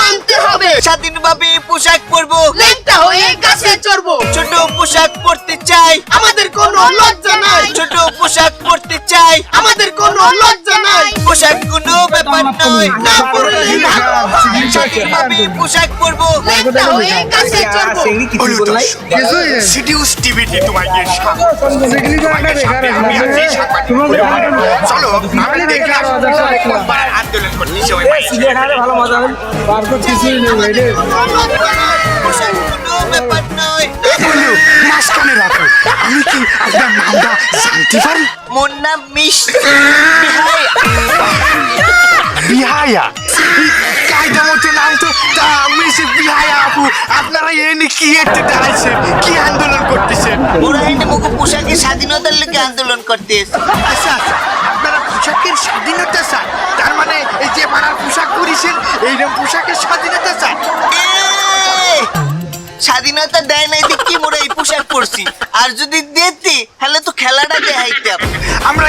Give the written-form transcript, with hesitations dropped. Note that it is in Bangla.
মানতে হবে। স্বাধীনভাবে পোশাক পরবো, ল্যাংটা হয়ে গাছে চড়বো। ছোট পোশাক পরতে চাই, আমাদের কোনো লজ্জা নাই। ছোট পোশাক পরতে চাই, আমাদের কোনো লজ্জা নাই। পোশাক কোনো ব্যাপার নয়, না পরলেই ভালো হয়। স্বাধীনভাবে পোশাক পরবো। ল্যাংটা হয়ে গাছে চড়বো। সিডিউস টিভিতে তোমাকে স্বাগত। তোমাকে সাথে আমি আছি সাংবাদিক। চলো আমি দেখে আসবো কোনবার আন্দোলন করতে সবাই ভাই। পোশাক কোনো ব্যাপার নয়। বলো মাঝখানে রাখো, আমি কি আপনার নামটা জানতে পারি? মোর নাম মিষ্টি বিহায়া। কায়দা মতো নাম তো, তা মিস বিহায়া আপু, আপনারা এনে কি এতে দাঁড়াইছেন, কি আন্দোলন করতেছেন? ওরা এনে মুখে পোশাকের স্বাধীনতার লেগে আন্দোলন করতে এসে। আচ্ছা আপনারা পোশাকের স্বাধীনতা চান, তার মানে এই যে পাড়ার পোশাক পরিছেন এইরকম পোশাকের স্বাধীনতা চান? স্বাধীনতা দেয় নাই দেখি মোরা এই পোশাক পরছি, আর যদি দিতে তাহলে তো খেলাটা দেখাইতাম। আমরা